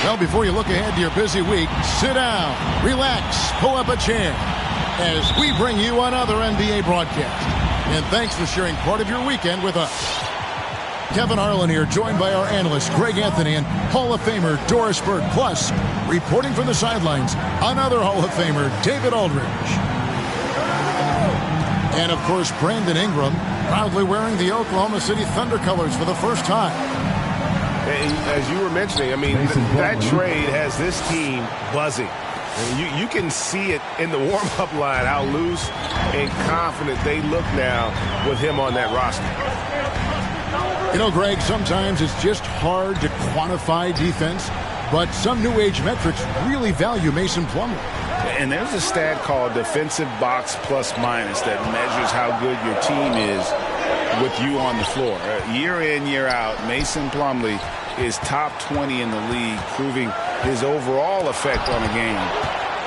Well, before you look ahead to your busy week, sit down, relax, pull up a chair as we bring you another NBA broadcast. And thanks for sharing part of your weekend with us. Kevin Harlan here, joined by our analyst, Greg Anthony, and Hall of Famer Doris Burke. Plus, reporting from the sidelines, another Hall of Famer, David Aldridge. And, of course, Brandon Ingram, proudly wearing the Oklahoma City Thunder colors for the first time. As you were mentioning, I mean, that trade has this team buzzing. You can see it in the warm-up line, how loose and confident they look now with him on that roster. You know, Greg, sometimes it's just hard to quantify defense, but some new age metrics really value Mason Plumlee. And there's a stat called defensive box plus minus that measures how good your team is with you on the floor. Year in, year out, Mason Plumlee is top 20 in the league, proving his overall effect on a game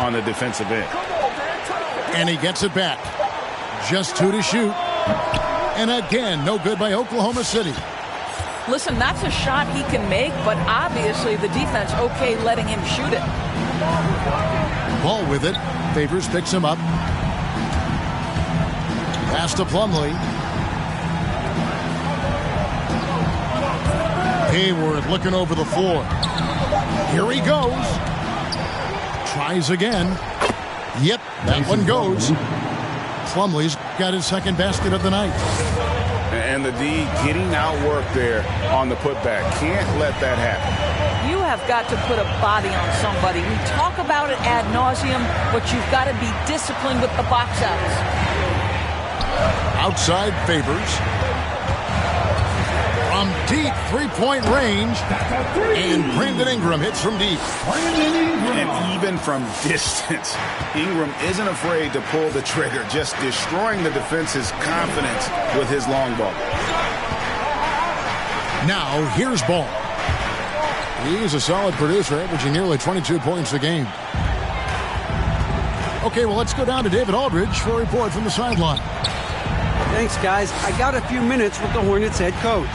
on the defensive end. And he gets it back. Just 2 to shoot. And again, no good by Oklahoma City. Listen, that's a shot he can make, but obviously the defense okay letting him shoot it. Ball with it. Favors picks him up. Pass to Plumlee. Hayward looking over the floor. Here he goes. Tries again. Yep, that one goes. Plumlee's got his second basket of the night. And the D getting outworked there on the putback. Can't let that happen. You have got to put a body on somebody. We talk about it ad nauseum, but you've got to be disciplined with the box outs. Outside Favors. From deep three-point range, and Brandon Ingram hits from deep. And even from distance, Ingram isn't afraid to pull the trigger, just destroying the defense's confidence with his long ball. Now, here's Ball. He's a solid producer, averaging nearly 22 points a game. Okay, well, let's go down to David Aldridge for a report from the sideline. Thanks, guys. I got a few minutes with the Hornets head coach.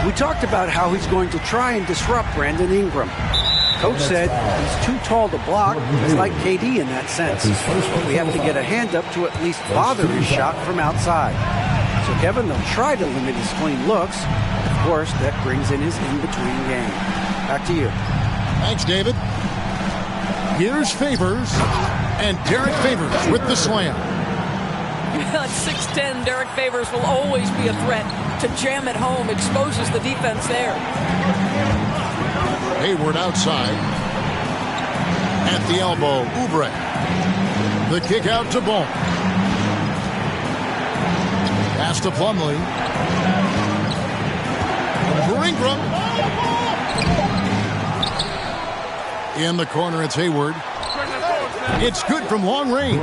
We talked about how he's going to try and disrupt Brandon Ingram. Coach said he's too tall to block. He's like KD in that sense. We have to get a hand up to at least bother his shot from outside. So, Kevin, they'll try to limit his clean looks. Of course, that brings in his in-between game. Back to you. Thanks, David. Here's Favors, and Derek Favors with the slam. At 6'10", Derek Favors will always be a threat to jam it home. Exposes the defense there. Hayward outside. At the elbow, Oubre. The kick out to Ball. Pass to Plumlee. For Ingram. In the corner, it's Hayward. It's good from long range.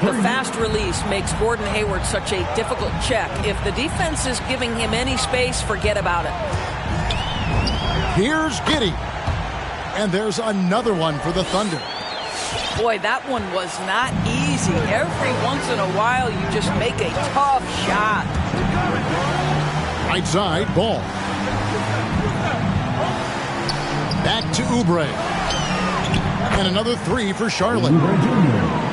The fast release makes Gordon Hayward such a difficult check. If the defense is giving him any space, forget about it. Here's Giddey. And there's another one for the Thunder. Boy, that one was not easy. Every once in a while, you just make a tough shot. Right side, Ball. Back to Oubre. And another three for Charlotte.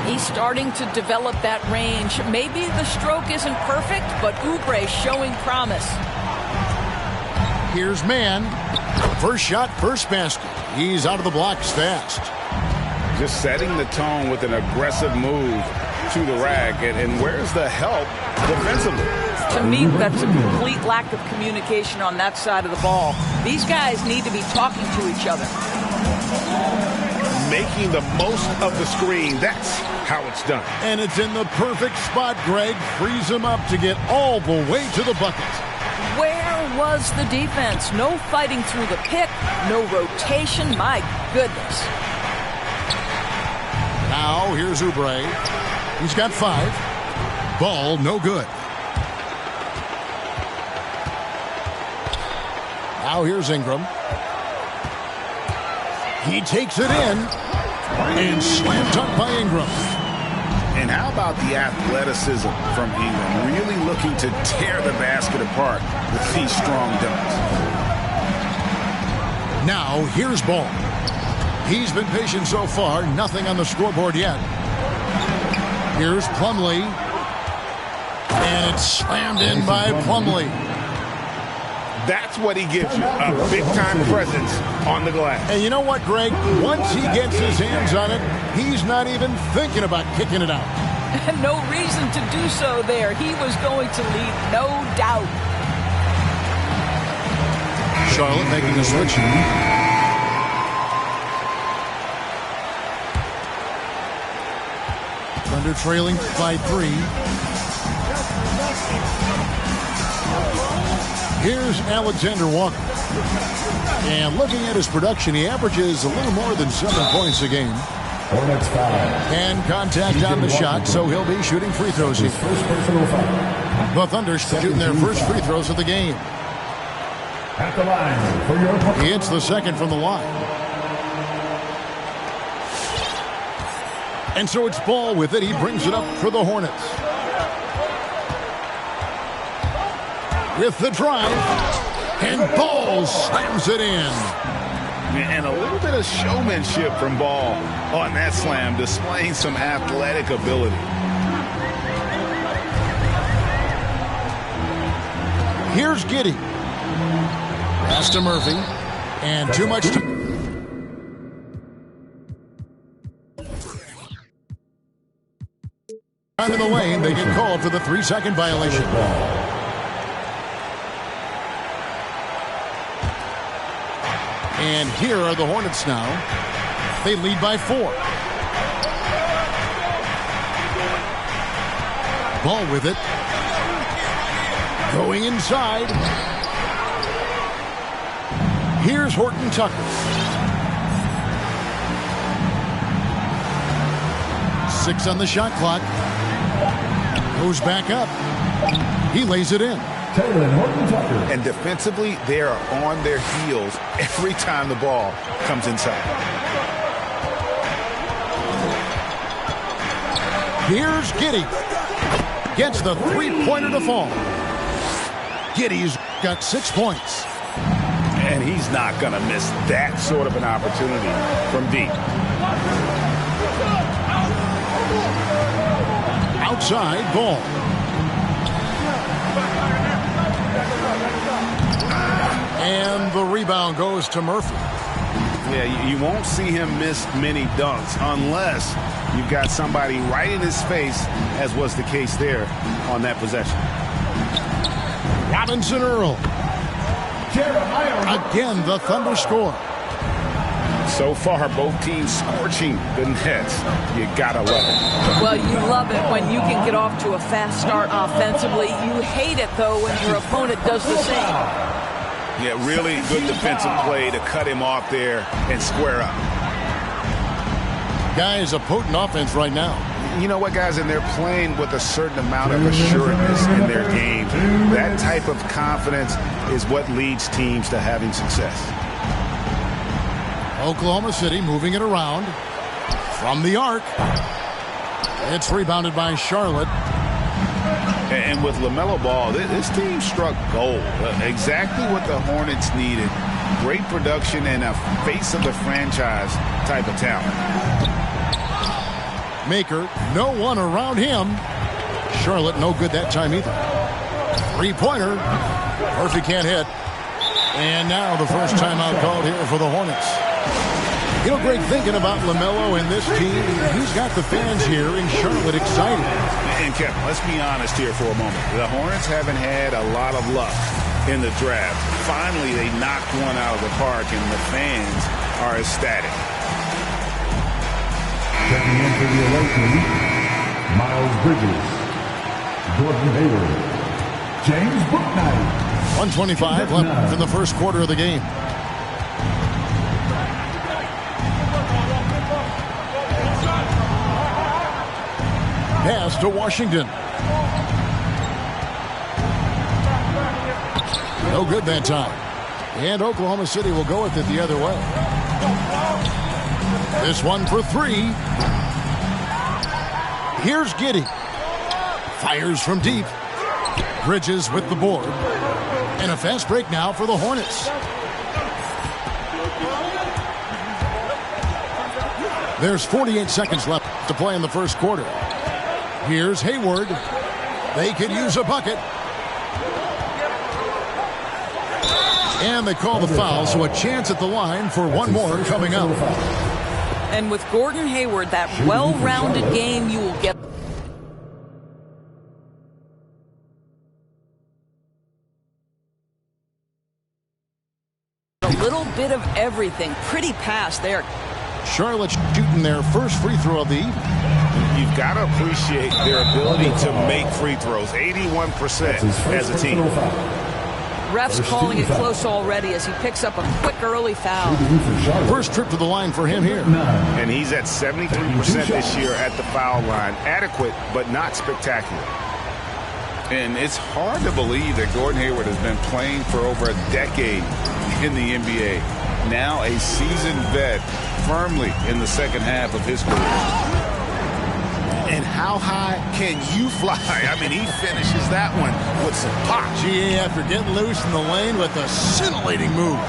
He's starting to develop that range. Maybe the stroke isn't perfect, but Oubre showing promise. Here's Mann. First shot, first basket. He's out of the blocks fast. Just setting the tone with an aggressive move to the rack. And where's the help defensively? To me, that's a complete lack of communication on that side of the ball. These guys need to be talking to each other. Making the most of the screen. That's how it's done. And it's in the perfect spot, Greg. Frees him up to get all the way to the bucket. Where was the defense? No fighting through the pick, no rotation. My goodness. Now here's Oubre. He's got 5. Ball no good. Now here's Ingram. He takes it in. And slam dunk by Ingram. And how about the athleticism from Ingram? Really looking to tear the basket apart with these strong dunks. Now, here's Ball. He's been patient so far. Nothing on the scoreboard yet. Here's Plumlee. And it's slammed in by Plumlee. That's what he gives you, a big-time presence on the glass. And you know what, Greg? Once he gets his hands on it, he's not even thinking about kicking it out. No reason to do so there. He was going to lead, no doubt. Charlotte making the switch. Thunder trailing by 3. Here's Alexander Walker. And looking at his production, he averages a little more than 7 points a game. Hornets foul. And contact on the shot, so he'll be shooting free throws here. First personal foul. The Thunder shooting their first free throws of the game. At the line for your opponent. He hits the second from the line. And so it's Ball with it. He brings it up for the Hornets. With the drive. And Ball slams it in. And a little bit of showmanship from Ball on that slam, displaying some athletic ability. Here's Giddey. Pass to Murphy. And too much to... Time in the lane, they get called for the 3-second violation. And here are the Hornets now. They lead by 4. Ball with it. Going inside. Here's Horton Tucker. 6 on the shot clock. Goes back up. He lays it in. And defensively, they are on their heels every time the ball comes inside. Here's Giddey. Gets the 3-pointer to fall. Giddey's got 6 points. And he's not going to miss that sort of an opportunity from deep. Outside Ball. And the rebound goes to Murphy. Yeah, you won't see him miss many dunks unless you've got somebody right in his face, as was the case there on that possession. Robinson Earl. Again, the Thunder score. So far, both teams scorching the nets. You gotta love it. Well, you love it when you can get off to a fast start offensively. You hate it, though, when your opponent does the same. Yeah, really good defensive play to cut him off there and square up. Guys, a potent offense right now. You know what, guys? And they're playing with a certain amount of assuredness in their game. That type of confidence is what leads teams to having success. Oklahoma City moving it around from the arc. It's rebounded by Charlotte. And with LaMelo Ball, this team struck gold. Exactly what the Hornets needed. Great production and a face of the franchise type of talent. Maker, no one around him. Charlotte, no good that time either. 3-pointer. Murphy can't hit. And now the first timeout called here for the Hornets. You know, Greg, thinking about LaMelo and this team, he's got the fans here in Charlotte excited. And Kevin, let's be honest here for a moment. The Hornets haven't had a lot of luck in the draft. Finally, they knocked one out of the park, and the fans are ecstatic. Checking in for the ovation, Miles Bridges, Gordon Hayward, James Bouknight. 1:25 left in the first quarter of the game. Pass to Washington. No good that time. And Oklahoma City will go with it the other way. This one for 3. Here's Giddey. Fires from deep. Bridges with the board. And a fast break now for the Hornets. There's 48 seconds left to play in the first quarter. Here's Hayward. They could use a bucket. And they call the foul, so a chance at the line for one more coming up. And with Gordon Hayward, that well-rounded game, you will get a little bit of everything. Pretty pass there. Charlotte shooting their first free throw of the evening. You've got to appreciate their ability to make free throws. 81% as a team. Refs calling it close already as he picks up a quick early foul. First trip to the line for him here. And he's at 73% this year at the foul line. Adequate, but not spectacular. And it's hard to believe that Gordon Hayward has been playing for over a decade in the NBA. Now a seasoned vet, firmly in the second half of his career. And how high can you fly? I mean, he finishes that one with some pop. GA after getting loose in the lane with a scintillating move.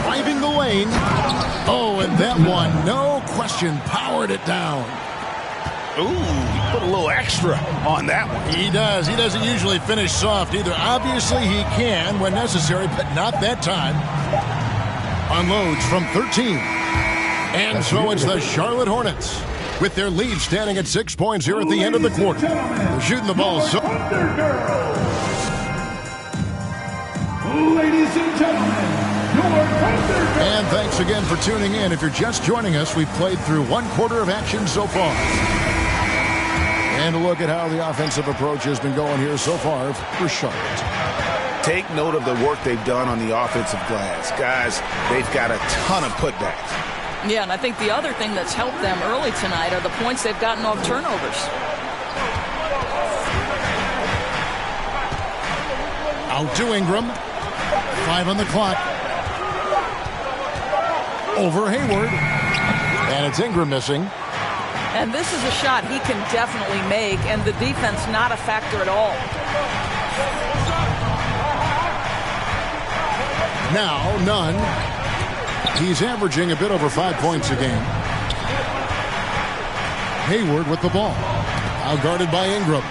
Driving the lane. Oh, and that one, no question, powered it down. Ooh, he put a little extra on that one. He does. He doesn't usually finish soft either. Obviously, he can when necessary, but not that time. Unloads from 13. And so it's the Charlotte Hornets with their lead standing at 6 points here at the end of the quarter. They're shooting the ball. So Ladies and gentlemen, your Thunder. And thanks again for tuning in. If you're just joining us, we've played through one quarter of action so far. And a look at how the offensive approach has been going here so far for Charlotte. Take note of the work they've done on the offensive glass. Guys, they've got a ton of putbacks. Yeah, and I think the other thing that's helped them early tonight are the points they've gotten off turnovers. Out to Ingram. 5 on the clock. Over Hayward. And it's Ingram missing. And this is a shot he can definitely make, and the defense not a factor at all. Now, Nunn. He's averaging a bit over 5 points a game. Hayward with the ball. Out guarded by Ingram.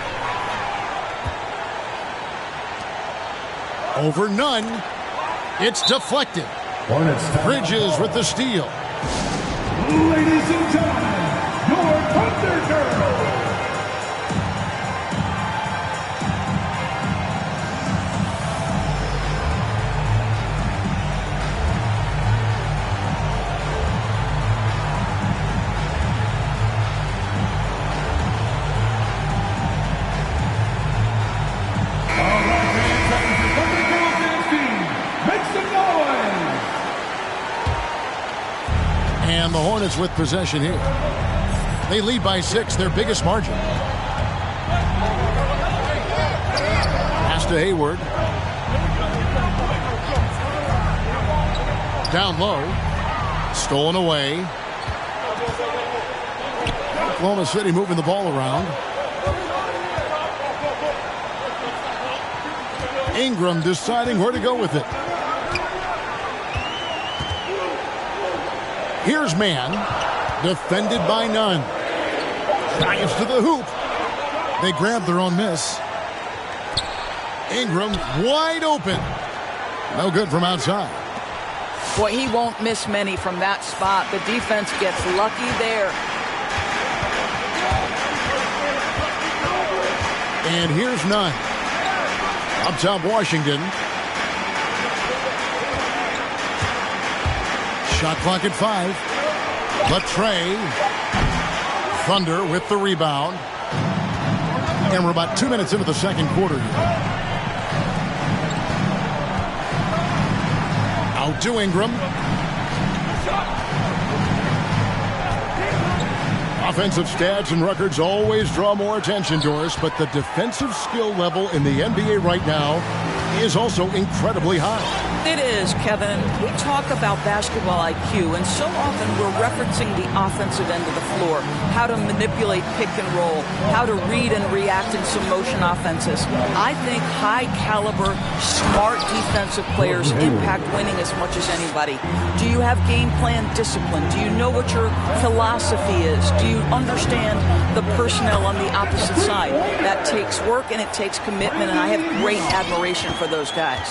Over Nunn. It's deflected. Bridges with the steal. Ladies and gentlemen, your Thunder Girl. And the Hornets with possession here. They lead by 6, their biggest margin. Pass to Hayward. Down low. Stolen away. Oklahoma City moving the ball around. Ingram deciding where to go with it. Here's man. Defended by Nunn. Drives to the hoop. They grab their own miss. Ingram wide open. No good from outside. Boy, he won't miss many from that spot. The defense gets lucky there. And here's Nunn. Up top, Washington. Shot clock at 5. Latrey. Thunder with the rebound. And we're about 2 minutes into the second quarter here. Out to Ingram. Offensive stats and records always draw more attention to us, but the defensive skill level in the NBA right now is also incredibly high. It is, Kevin. We talk about basketball IQ, and so often we're referencing the offensive end of the floor, how to manipulate pick and roll, how to read and react in some motion offenses. I think high-caliber, smart defensive players impact winning as much as anybody. Do you have game plan discipline? Do you know what your philosophy is? Do you understand the personnel on the opposite side? That takes work and it takes commitment, and I have great admiration for those guys.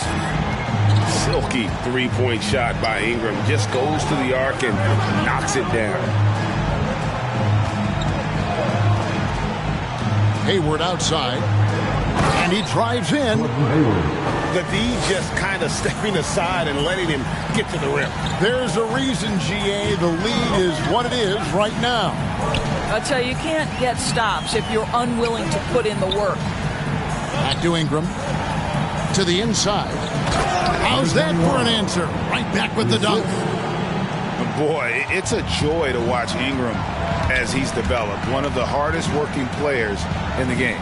Silky three-point shot by Ingram. Just goes to the arc and knocks it down. Hayward outside. And he drives in. The D just kind of stepping aside and letting him get to the rim. There's a reason, GA, the lead is what it is right now. I'll tell you, you can't get stops if you're unwilling to put in the work. Back to Ingram. To the inside. How's that for an answer? Right back with the dunk. Boy, it's a joy to watch Ingram as he's developed. One of the hardest working players in the game.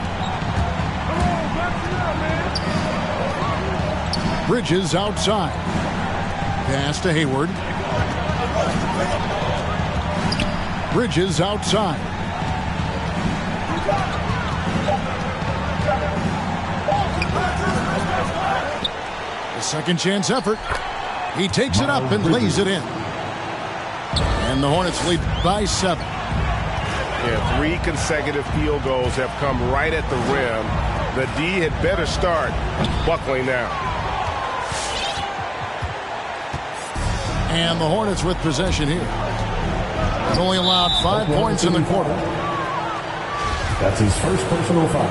Bridges outside. Pass to Hayward. Bridges outside. A second chance effort. He takes it up and lays it in. And the Hornets lead by 7. Yeah, 3 consecutive field goals have come right at the rim. The D had better start buckling down. And the Hornets with possession here. He's only allowed 5 points in the quarter. That's his first personal foul.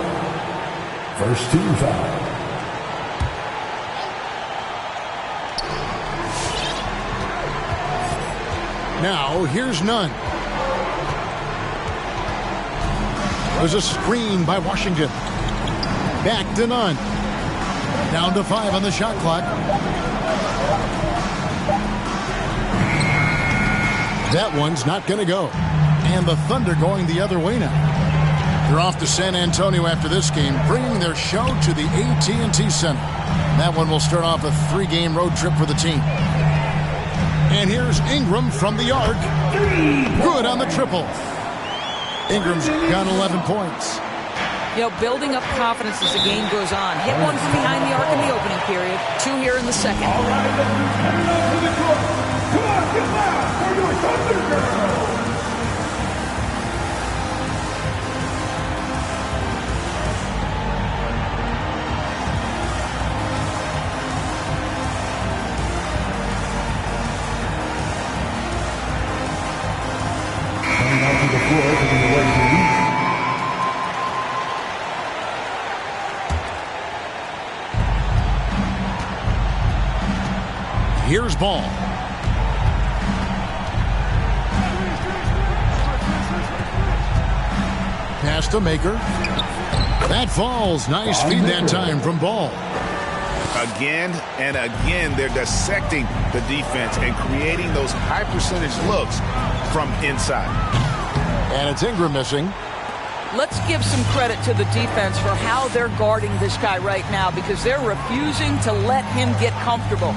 First team foul. Now, here's Nunn. There's a screen by Washington. Back to Nunn. Down to 5 on the shot clock. That one's not going to go. And the Thunder going the other way now. They're off to San Antonio after this game, bringing their show to the AT&T Center. That one will start off a 3-game road trip for the team. And here's Ingram from the arc. Good on the triple. Ingram's got 11 points. You know, building up confidence as the game goes on. Hit one from behind the arc in the opening period. 2 here in the second. Come on, get loud for your Thunder Girls. Coming out to the floor, taking away the lead. Here's Ball. Pass to Maker. That falls. Nice feed that time from Ball. Again and again, they're dissecting the defense and creating those high percentage looks from inside. And it's Ingram missing. Let's give some credit to the defense for how they're guarding this guy right now, because they're refusing to let him get comfortable.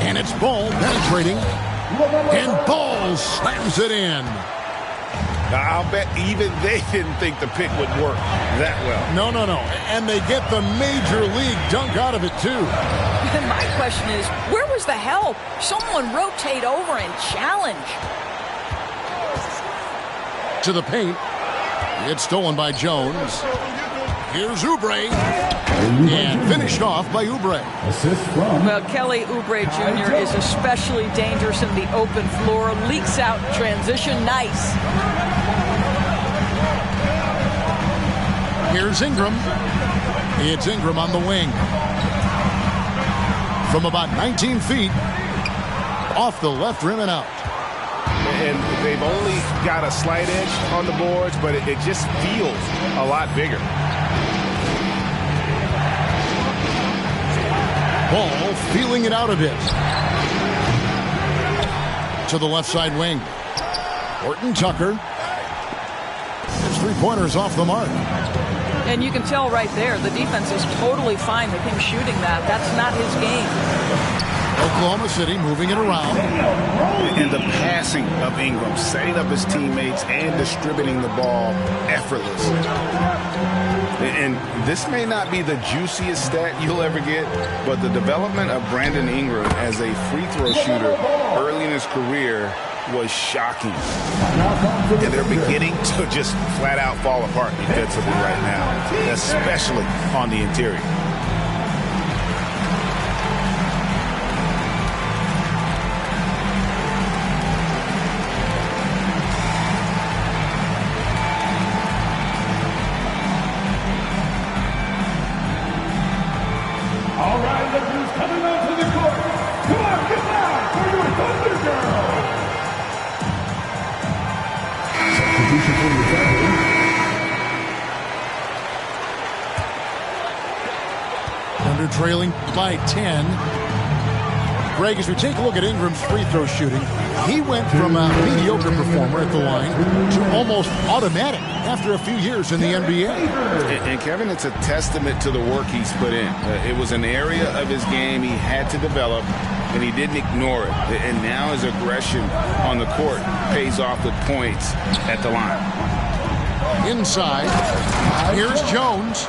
And it's Ball penetrating. And Ball slams it in. Now, I'll bet even they didn't think the pick would work that well. No. And they get the major league dunk out of it, too. My question is, where was the help? Someone rotate over and challenge. To the paint. It's stolen by Jones. Here's Oubre. And finished off by Oubre. Assist from. Well, Kelly Oubre Jr. is especially dangerous in the open floor. Leaks out in transition. Nice. Here's Ingram. It's Ingram on the wing. From about 19 feet. Off the left rim and out. And they've only got a slight edge on the boards, but it just feels a lot bigger. Ball feeling it out a bit. To the left side wing. Horton Tucker. His 3-pointers off the mark. And you can tell right there, the defense is totally fine with him shooting that. That's not his game. Oklahoma City moving it around. And the passing of Ingram, setting up his teammates and distributing the ball effortless. And this may not be the juiciest stat you'll ever get, but the development of Brandon Ingram as a free throw shooter early in his career was shocking. And they're beginning to just flat out fall apart defensively right now, especially on the interior. All right, look who's coming onto the court. Come on, get down for your Thunder Girl. Substitution for the Thunder. Thunder trailing by 10. Greg, as we take a look at Ingram's free throw shooting, he went from a mediocre performer at the line to almost automatic after a few years in the NBA. And Kevin, it's a testament to the work he's put in. It was an area of his game he had to develop, and he didn't ignore it. And now his aggression on the court pays off with points at the line. Inside, here's Jones.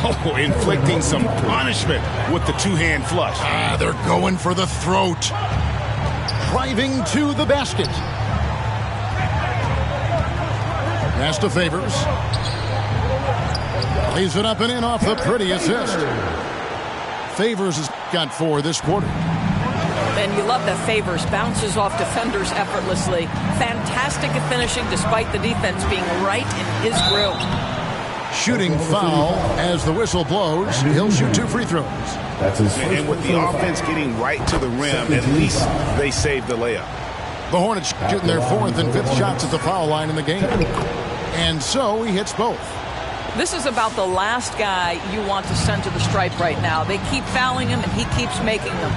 Oh, inflicting some punishment with the two-hand flush. They're going for the throat. Driving to the basket. Pass to Favors. Lays it up and in off the pretty assist. Favors has got 4 this quarter. And you love that Favors bounces off defenders effortlessly. Fantastic at finishing despite the defense being right in his grill. Shooting foul as the whistle blows. He'll shoot 2 free throws. That's his first. And with the offense getting right to the rim, at least they saved the layup. The Hornets shooting their 4th and 5th shots at the foul line in the game. And so he hits both. This is about the last guy you want to send to the stripe right now. They keep fouling him, and he keeps making them.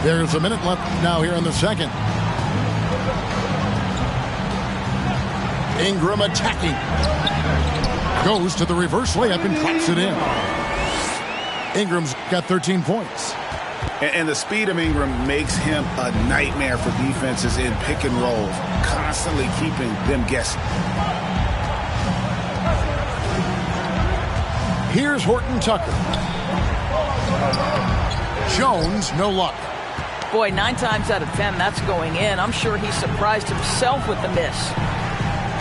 There's a minute left now here in the second. Ingram attacking. Goes to the reverse layup and drops it in. Ingram's got 13 points. And the speed of Ingram makes him a nightmare for defenses in pick and rolls, constantly keeping them guessing. Here's Horton Tucker. Jones, no luck. Boy, 9 times out of 10, that's going in. I'm sure he surprised himself with the miss.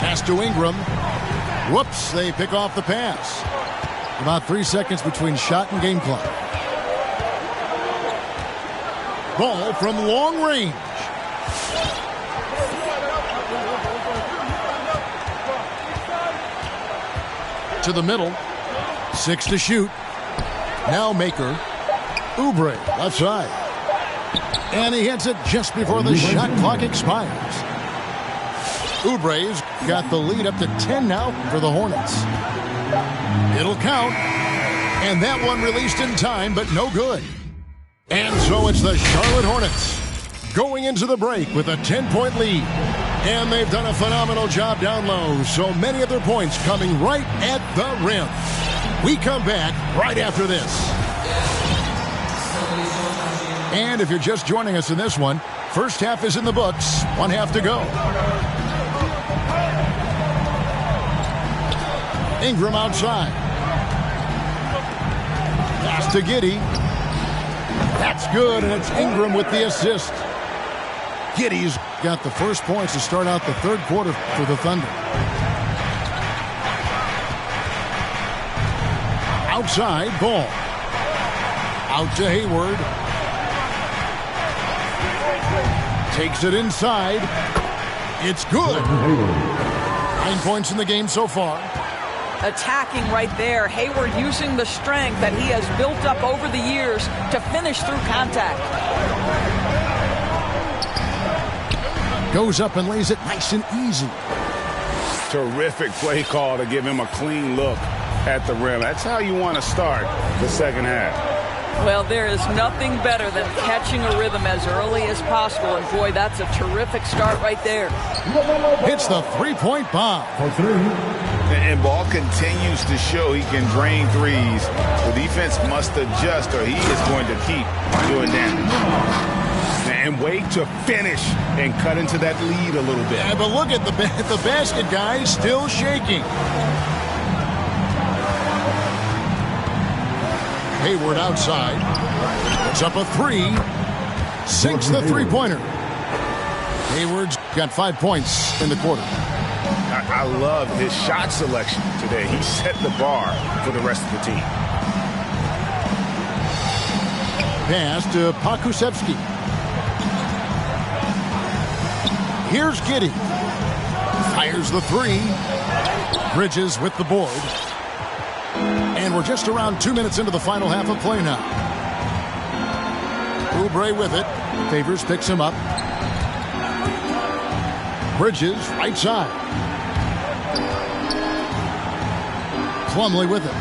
Pass to Ingram. Whoops, they pick off the pass. About 3 seconds between shot and game clock. Ball from long range. To the middle. 6 to shoot. Now Maker. Oubre, left side. And he hits it just before the shot clock expires. Oubre's got the lead up to 10 now for the Hornets. It'll count. And that one released in time, but no good. And so it's the Charlotte Hornets going into the break with a 10-point lead. And they've done a phenomenal job down low. So many of their points coming right at the rim. We come back right after this. And if you're just joining us in this one, first half is in the books. 1 half to go. Ingram outside. Pass to Giddey. That's good, and it's Ingram with the assist. Giddey's got the first points to start out the third quarter for the Thunder. Outside, Ball. Out to Hayward. Takes it inside. It's good. 9 points in the game so far. Attacking right there. Hayward using the strength that he has built up over the years to finish through contact. Goes up and lays it nice and easy. Terrific play call to give him a clean look at the rim. That's how you want to start the second half. Well, there is nothing better than catching a rhythm as early as possible. And, boy, that's a terrific start right there. Hits the three-point bomb. For three. And Ball continues to show he can drain threes. The defense must adjust or he is going to keep doing damage. And wait to finish and cut into that lead a little bit. Yeah, but look at the basket, guys, still shaking. Hayward outside. Puts up a three. Sinks the three-pointer. Hayward's got 5 points in the quarter. I love his shot selection today. He set the bar for the rest of the team. Pass to Pokusevski. Here's Giddey. Fires the three. Bridges with the board. And we're just around 2 minutes into the final half of play now. Oubre with it. Favors picks him up. Bridges right side. Plumlee with it.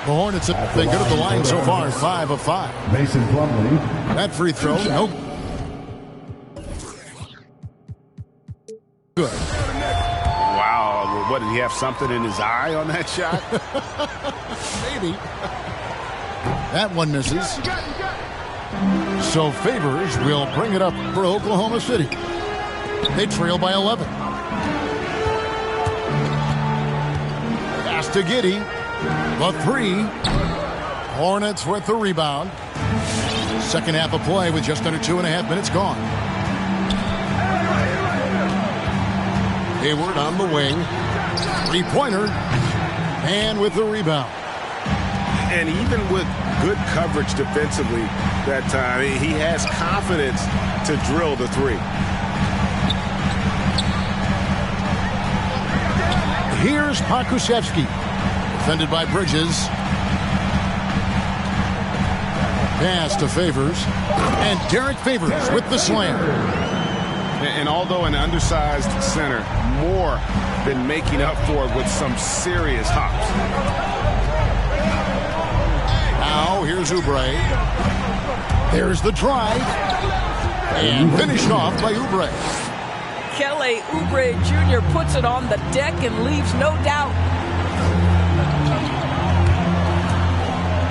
The Hornets have been good at the line so far, 5 of 5. Mason Plumlee. That free throw, no good. Wow, what, did he have something in his eye on that shot? Maybe. That one misses. So Favors will bring it up for Oklahoma City. They trail by 11. Pass to Giddey. The three. Hornets with the rebound. Second half of play with just under 2.5 minutes gone. Hayward on the wing. Three-pointer. And with the rebound. And even with good coverage defensively that time, he has confidence to drill the three. Here's Pokusevski. Defended by Bridges. Pass to Favors. And Derek Favors with the slam. And although an undersized center, more than making up for it with some serious hops. Now here's Oubre. There's the drive. And finished off by Oubre. Kelly Oubre Jr. puts it on the deck and leaves no doubt.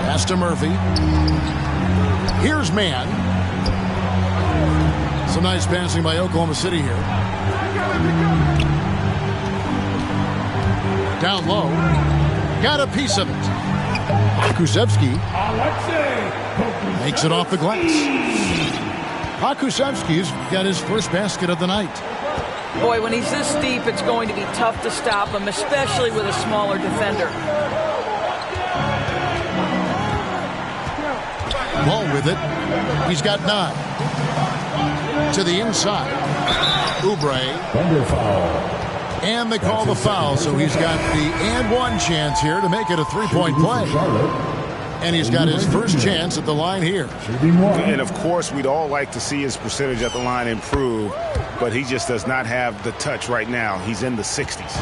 Pass to Murphy. Here's Mann. Some nice passing by Oklahoma City here. Down low. Got a piece of it. Pokusevski makes it off the glass. Pokusevski's got his first basket of the night. Boy, when he's this deep, it's going to be tough to stop him, especially with a smaller defender. Ball with it. He's got 9. To the inside. Oubre. Thunder foul. And they call the foul, so he's got the and one chance here to make it a three-point play. And he's got his first chance at the line here. And, of course, we'd all like to see his percentage at the line improve, but he just does not have the touch right now. He's in the 60s.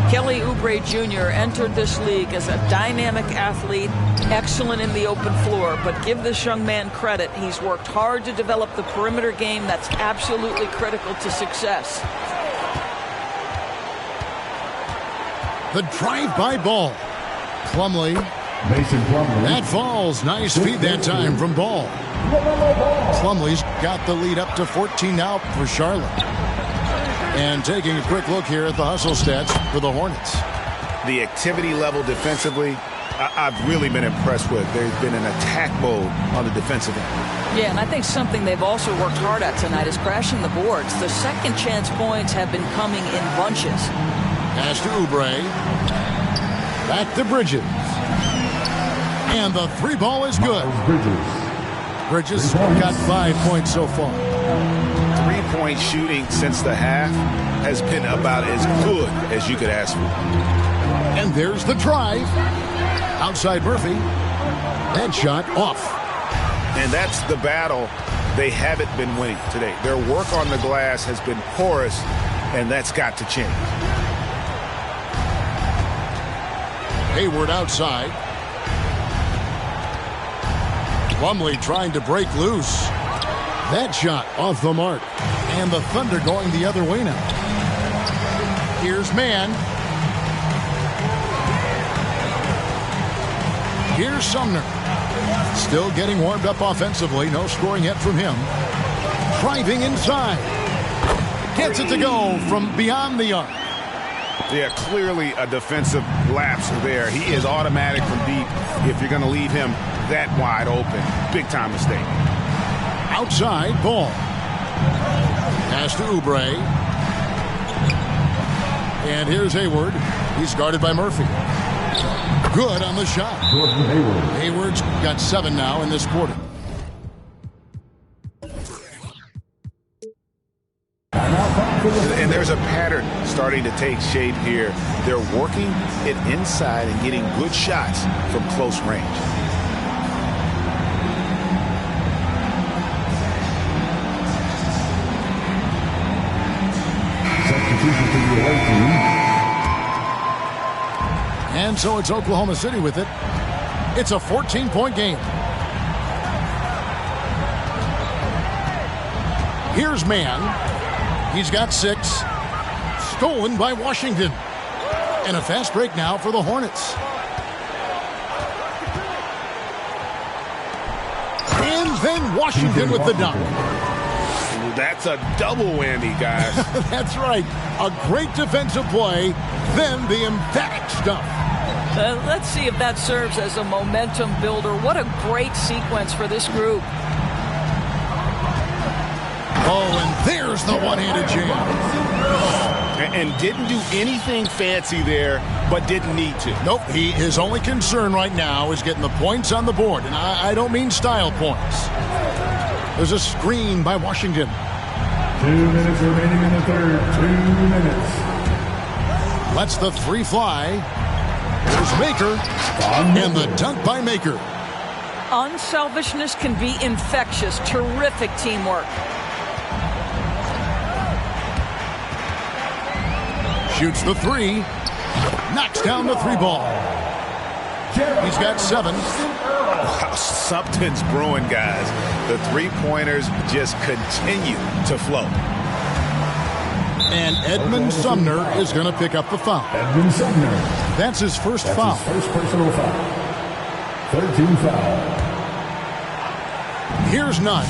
Kelly Oubre Jr. entered this league as a dynamic athlete, excellent in the open floor, but give this young man credit. He's worked hard to develop the perimeter game that's absolutely critical to success. The drive-by ball. Plumlee. Mason Plumlee. That falls. Nice feed that time from Ball. Plumlee's got the lead up to 14 now for Charlotte. And taking a quick look here at the hustle stats for the Hornets. The activity level defensively, I've really been impressed with. There's been an attack mode on the defensive end. Yeah, and I think something they've also worked hard at tonight is crashing the boards. The second chance points have been coming in bunches. Pass to Oubre. Back to Bridges. And the three ball is good. Bridges got 5 points so far. Three-point shooting since the half has been about as good as you could ask for. And there's the drive. Outside Murphy. That shot off. And that's the battle they haven't been winning today. Their work on the glass has been porous, and that's got to change. Hayward outside. Plumlee trying to break loose. That shot off the mark. And the Thunder going the other way now. Here's Mann. Here's Sumner. Still getting warmed up offensively. No scoring yet from him. Driving inside. Gets it to go from beyond the arc. Yeah, clearly a defensive lapse there. He is automatic from deep if you're going to leave him that wide open. Big time mistake. Outside, Ball. Pass to Oubre. And here's Hayward. He's guarded by Murphy. Good on the shot. Hayward's got 7 now in this quarter. And there's a pattern starting to take shape here. They're working it inside and getting good shots from close range. And so it's Oklahoma City with it. It's a 14-point game. Here's Mann. He's got 6. Stolen by Washington. And a fast break now for the Hornets. And then Washington with the dunk. That's a double whammy, guys. That's right. A great defensive play, then the emphatic stuff. Let's see if that serves as a momentum builder. What a great sequence for this group. Oh, and there's the one-handed jam. And didn't do anything fancy there, but didn't need to. Nope, his only concern right now is getting the points on the board. And I don't mean style points. There's a screen by Washington. 2 minutes remaining in the third. 2 minutes. Lets the 3 fly. There's Maker. And the dunk by Maker. Unselfishness can be infectious. Terrific teamwork. Shoots the 3. Knocks down the 3 ball. He's got 7. Wow, something's brewing, guys. The three-pointers just continue to flow. And Edmond Sumner is going to pick up the foul. Edmond Sumner. That's his first foul. His first personal foul. 13 foul. Here's Nunn.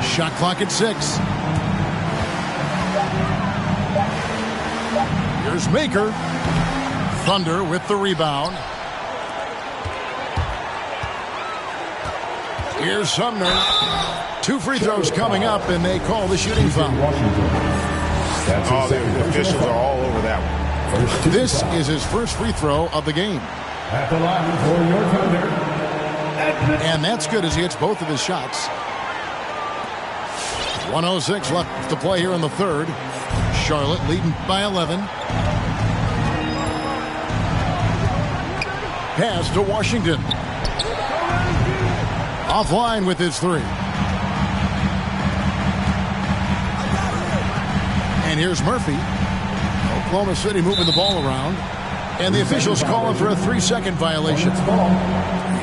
Shot clock at 6. Here's Maker. Thunder with the rebound. Here's Sumner. 2 free throws coming up, and they call the shooting foul. Oh, the officials are all over that one. This is his first free throw of the game. At the line for your Thunder. And that's good as he hits both of his shots. 1:06 left to play here in the third. Charlotte leading by 11. Pass to Washington. Offline with his 3. And here's Murphy. Oklahoma City moving the ball around. And the officials calling for a 3-second violation.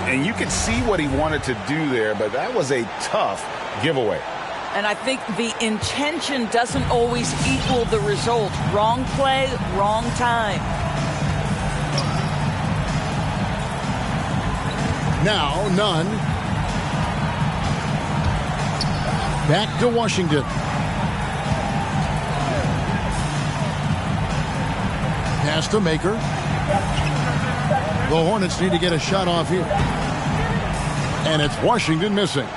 And you can see what he wanted to do there, but that was a tough giveaway. And I think the intention doesn't always equal the result. Wrong play, wrong time. Now, Nunn. Back to Washington. Pass to Maker. The Hornets need to get a shot off here. And it's Washington missing.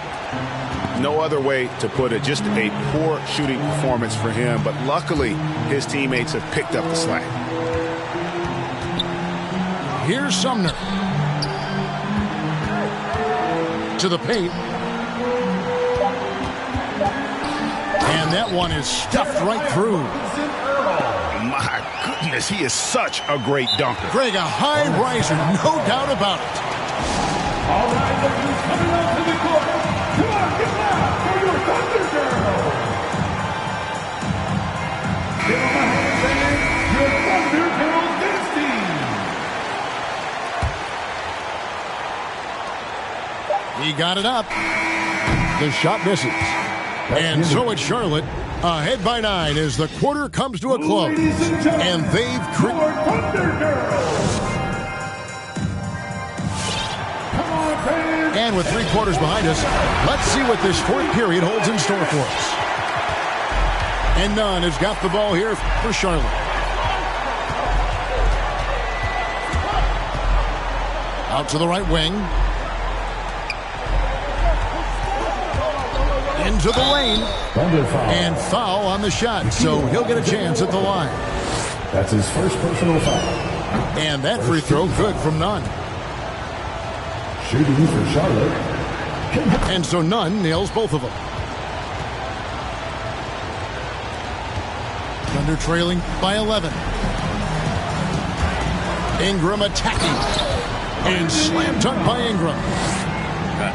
No other way to put it. Just a poor shooting performance for him. But luckily, his teammates have picked up the slack. Here's Sumner. To the paint. And that one is stuffed right through. My goodness, he is such a great dunker. Greg, a high riser, no doubt about it. All right, ladies, coming out to the court. Come on, get loud for your Thunder girls. He got it up. The shot misses. And so it's Charlotte ahead by 9 as the quarter comes to a close. And they've And with 3 quarters behind us, let's see what this fourth period holds in store for us. And Nunn has got the ball here for Charlotte. Out to the right wing. Into the lane. And foul on the shot, so he'll get a chance at the line. That's his first personal foul. And that free throw good from Nunn. Shooting for Charlotte. And so Nunn nails both of them. Thunder trailing by 11. Ingram attacking. And slam dunk by Ingram.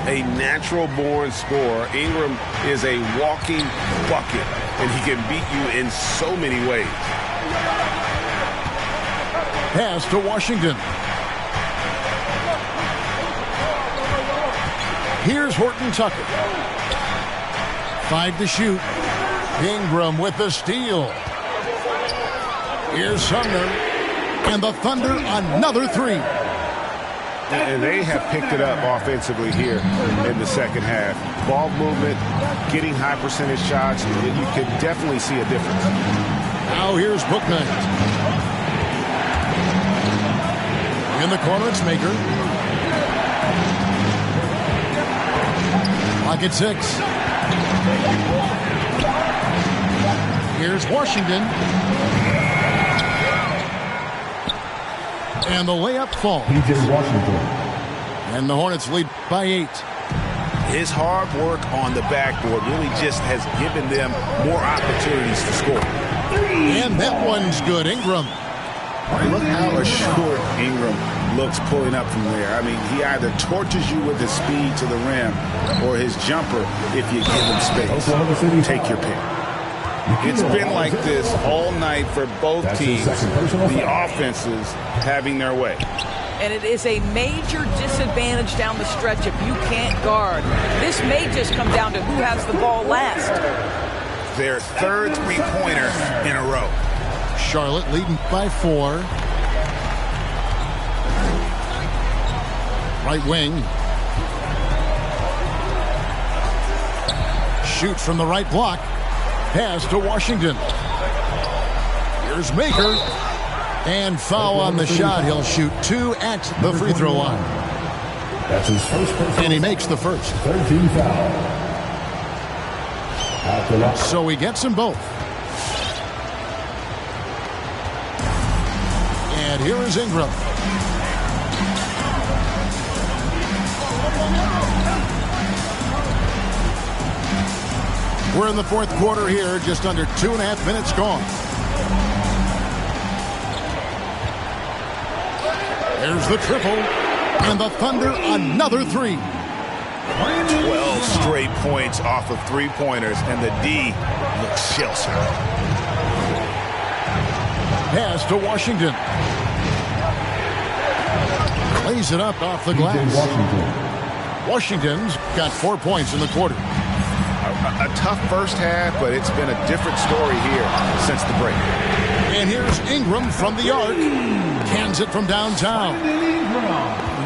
A natural-born scorer. Ingram is a walking bucket, and he can beat you in so many ways. Pass to Washington. Here's Horton Tucker. 5 to shoot. Ingram with the steal. Here's Sumner. And the Thunder another 3. And they have picked it up offensively here in the second half. Ball movement, getting high percentage shots. You can definitely see a difference. Now here's Bouknight. In the corner, it's Maker. Clock at 6. Here's Washington. And the layup falls. P.J. Washington. And the Hornets lead by 8. His hard work on the backboard really just has given them more opportunities to score. And that one's good. Ingram. Look how assured Ingram looks pulling up from there. I mean, he either tortures you with his speed to the rim or his jumper if you give him space. Take your pick. It's been like this all night for both teams. The offenses having their way. And it is a major disadvantage down the stretch if you can't guard. This may just come down to who has the ball last. Their third three-pointer in a row. Charlotte leading by 4. Right wing. Shoot from the right block. Pass to Washington. Here's Maker. And foul on the shot. He'll shoot 2 at the free throw line. That's his first personal. And he makes the first. 13 foul. So he gets them both. And here is Ingram. We're in the fourth quarter here, just under 2.5 minutes gone. There's the triple, and the Thunder another 3. 12 straight points off of three-pointers, and the D looks shell-shocked. Pass to Washington. Lays it up off the glass. Washington's got 4 points in the quarter. A tough first half, but it's been a different story here since the break. And here's Ingram from the arc. Cans it from downtown.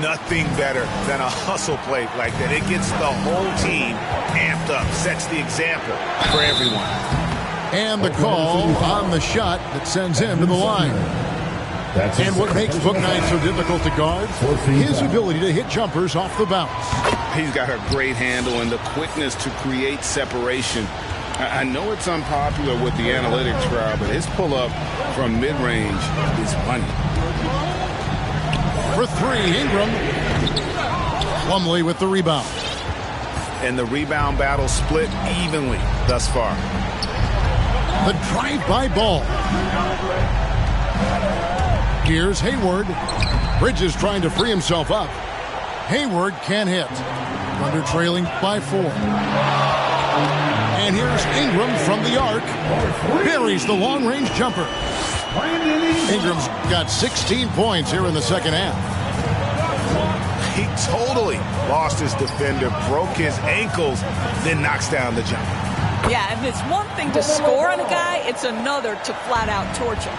Nothing better than a hustle play like that. It gets the whole team amped up, sets the example for everyone. And the call on the shot that sends him to the line. And what makes Bouknight so difficult to guard? His ability to hit jumpers off the bounce. He's got a great handle and the quickness to create separation. I know it's unpopular with the analytics crowd, but his pull-up from mid-range is money. For 3, Ingram. Plumlee with the rebound. And the rebound battle split evenly thus far. The drive-by ball. Here's Hayward. Bridges trying to free himself up. Hayward can't hit. Thunder trailing by 4. And here's Ingram from the arc. Buries the long-range jumper. Ingram's got 16 points here in the second half. He totally lost his defender, broke his ankles, then knocks down the jumper. Yeah, and it's one thing to score on a guy, it's another to flat out torch him.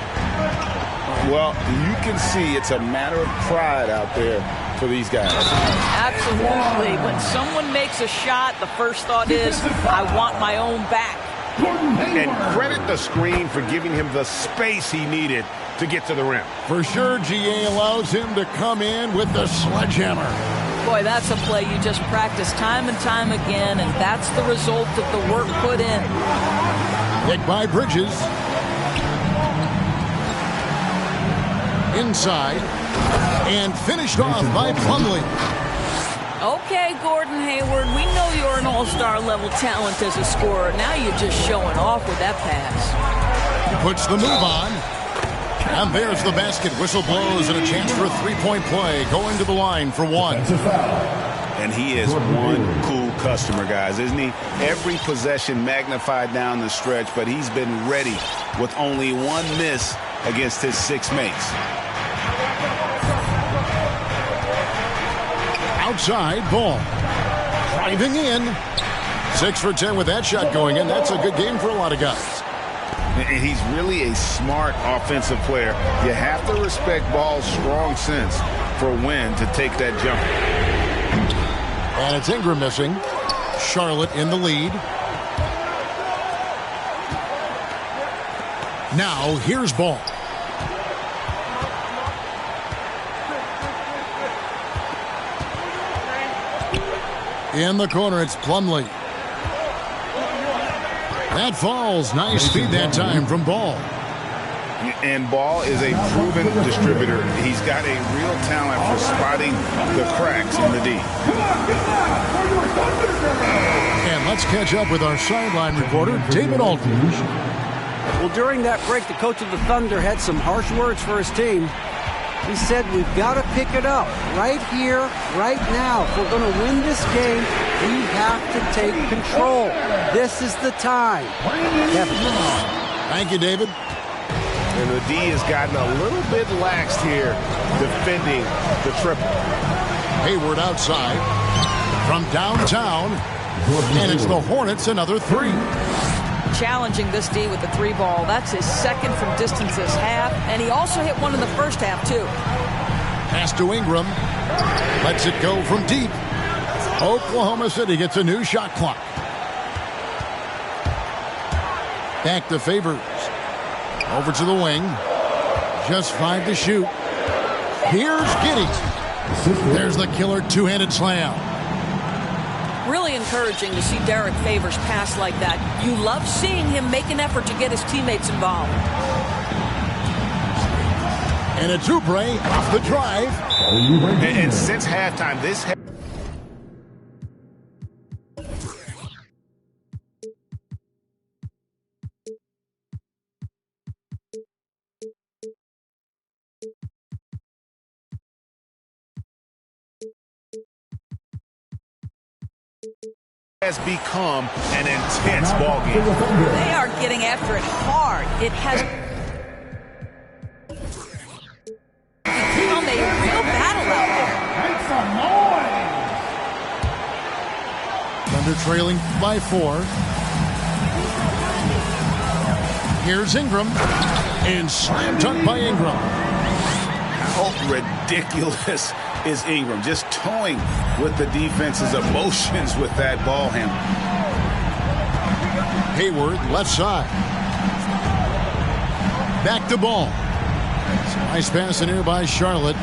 Well, you can see it's a matter of pride out there for these guys. Absolutely. When someone makes a shot, the first thought is, I want my own back. And credit the screen for giving him the space he needed to get to the rim. For sure, GA allows him to come in with the sledgehammer. Boy, that's a play you just practice time and time again, and that's the result of the work put in. Hit by Bridges. Inside. And finished off by Plumlee. Okay, Gordon Hayward, we know you're an all-star level talent as a scorer. Now you're just showing off with that pass. Puts the move on. And there's the basket. Whistle blows and a chance for a three-point play. Going to the line for one. And he is one cool customer, guys, isn't he? Every possession magnified down the stretch, but he's been ready with only one miss against his six mates. Outside, Ball. Driving in. 6 for 10 with that shot going in. That's a good game for a lot of guys. And he's really a smart offensive player. You have to respect Ball's strong sense for when to take that jumper. And it's Ingram missing. Charlotte in the lead. Now, here's Ball. In the corner, it's Plumlee. That falls. Nice feed that time from Ball. And Ball is a proven distributor. He's got a real talent for spotting the cracks in the D. And let's catch up with our sideline reporter, David Aldridge. Well, during that break, the coach of the Thunder had some harsh words for his team. He said, we've got to pick it up right here, right now. If we're going to win this game, we have to take control. This is the time. Kevin. Thank you, David. And the D has gotten a little bit laxed here defending the triple. Hayward outside from downtown. And it's the Hornets, another three. Challenging this D with the three ball. That's his second from distance this half. And he also hit one in the first half, too. Pass to Ingram. Lets it go from deep. Oklahoma City gets a new shot clock. Back to Favors. Over to the wing. Just 5 to shoot. Here's Giddey. There's the killer two-handed slam. Really encouraging to see Derek Favors pass like that. You love seeing him make an effort to get his teammates involved. And it's Oubre off the drive. And since halftime, this has become an intense ball game. They are getting after it hard. It has become a real battle out there. Thunder trailing by 4. Here's Ingram. And slam dunk by Ingram. How ridiculous is Ingram, just toying with the defense's emotions with that ball handle. Hayward, left side. Back to Ball. Nice pass in here by Charlotte.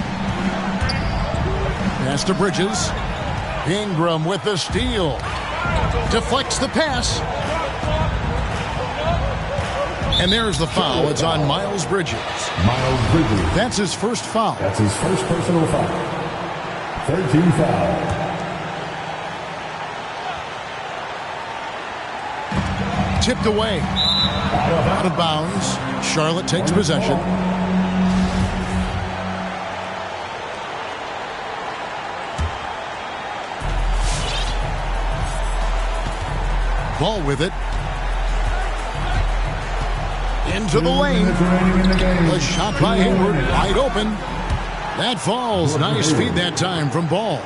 Pass to Bridges. Ingram with the steal. Deflects the pass. And there's the foul. It's on Miles Bridges. Miles Bridges. That's his first foul. That's his first personal foul. 13 foul. Tipped away. Out of bounds. Charlotte takes possession. Ball with it. Into the lane. A shot by Hayward. Wide open. That falls. Nice feed that time from Ball.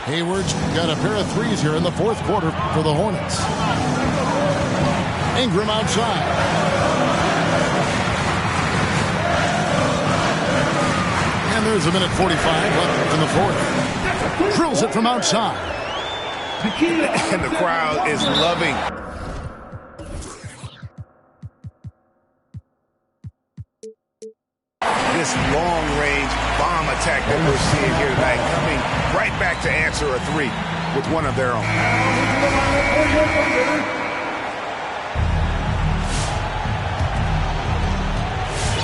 Hayward's got a pair of threes here in the fourth quarter for the Hornets. Ingram outside. And there's a minute 45 left in the fourth. Drills it from outside. And the crowd is loving this long-range bomb attack that we're seeing here tonight, coming right back to answer a three with one of their own.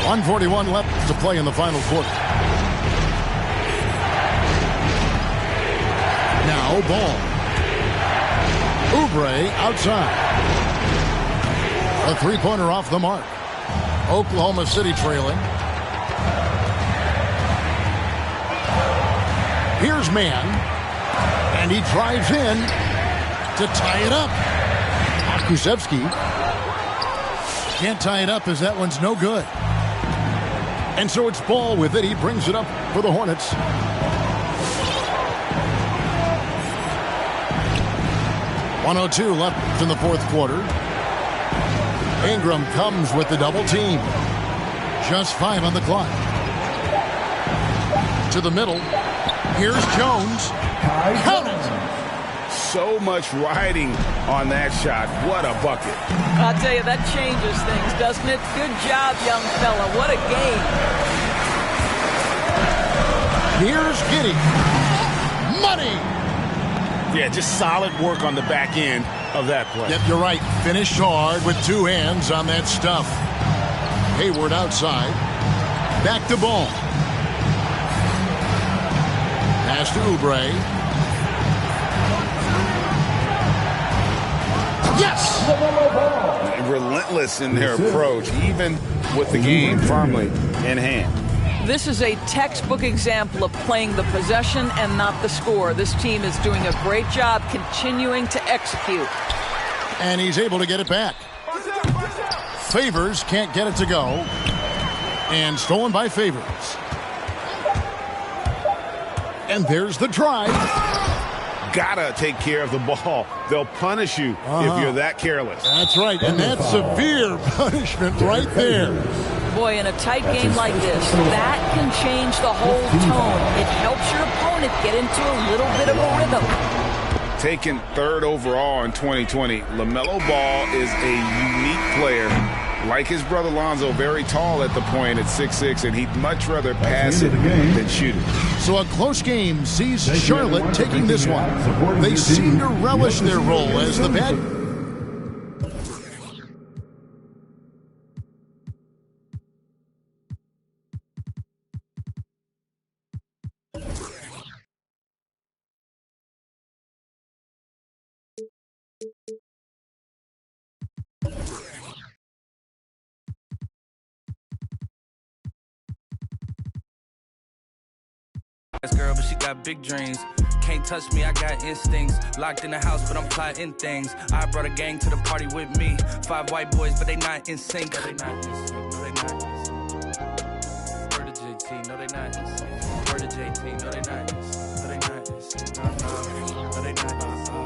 1:41 left to play in the final quarter. Now Ball. Oubre outside. A three-pointer off the mark. Oklahoma City trailing. Here's Mann. And he drives in to tie it up. Kuszewski can't tie it up as that one's no good. And so it's Ball with it. He brings it up for the Hornets. .102 left in the fourth quarter. Ingram comes with the double team. Just 5 on the clock. To the middle. Here's Jones. Count it. So much riding on that shot. What a bucket. I'll tell you, that changes things, doesn't it? Good job, young fella. What a game. Here's Giddey. Money. Yeah, just solid work on the back end of that play. Yep, you're right. Finished hard with two hands on that stuff. Hayward outside. Back to Ball. Pass to Oubre. Yes! Relentless in their approach, even with the game firmly in hand. This is a textbook example of playing the possession and not the score. This team is doing a great job continuing to execute. And he's able to get it back. Favors can't get it to go. And stolen by Favors. And there's the drive. Gotta take care of the ball. They'll punish you if you're that careless. That's right, and that's severe punishment right there. Boy, in a tight game like this, that can change the whole tone. It helps your opponent get into a little bit of a rhythm. Taken third overall in 2020, LaMelo Ball is a unique player. Like his brother Lonzo, very tall at the point at 6'6", and he'd much rather pass it than shoot it. So a close game sees Charlotte taking this one. They seem to relish their role as the bad... Girl, but she got big dreams. Can't touch me, I got instincts. Locked in the house, but I'm plotting things. I brought a gang to the party with me. 5 white boys, but they not in sync. No, they not in sync. No, they not in sync. Word to JT, no, they not in sync. Word to JT, no, they not in sync. No, they not in sync. No, they not in sync.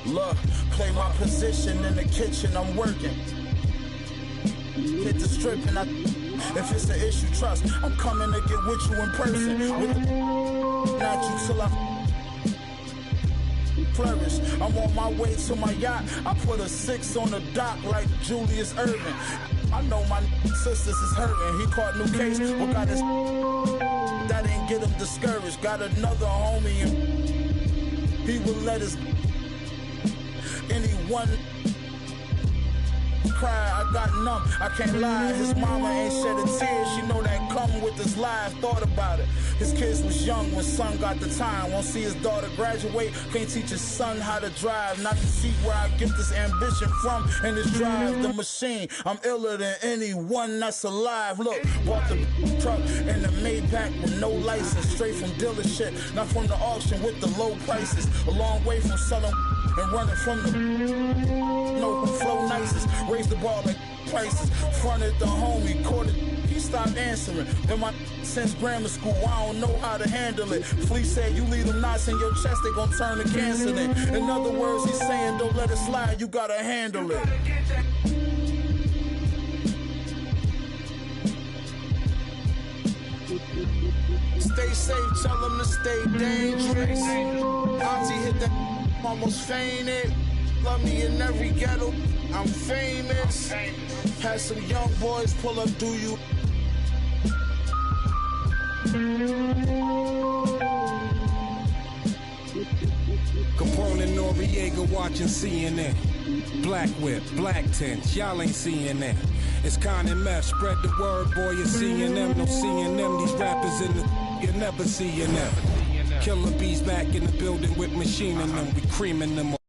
Look, play my position in the kitchen, I'm working. Hit the strip and if it's an issue, trust, I'm coming to get with you in person. Not you till I flourish. I'm on my way to my yacht. I put a 6 on the dock like Julius Erving. I know my sisters is hurting. He caught new case, but got his... That didn't get him discouraged. Got another homie and he will let his... Anyone cry, I got numb, I can't lie. His mama ain't shed a tear. She know that come with this life. Thought about it. His kids was young when son got the time. Won't see his daughter graduate, can't teach his son how to drive. Not to see where I get this ambition from and this drive the machine. I'm iller than anyone that's alive. Look, bought the truck and the Maybach with no license, straight from dealership, not from the auction with the low prices. A long way from selling and running from the no flow nicest. Raise the bar like prices. Fronted the homie, caught it. He stopped answering. Been my since grammar school, I don't know how to handle it. Flea said you leave them knots in your chest, they gon' turn to cancer then. In other words, he's saying don't let it slide, you gotta handle it. Stay safe, tell them to stay dangerous. Auntie hit that, almost fainted. Love me in every ghetto, I'm famous. Had some young boys pull up, do you? Capone and Noriega watching CNN. Black whip, black tints, y'all ain't seeing that. It's Con and Meth, spread the word, boy, you're seeing them. No seeing them, these rappers in the you're never seeing them. Killer bees back in the building with machine in them, we creaming them.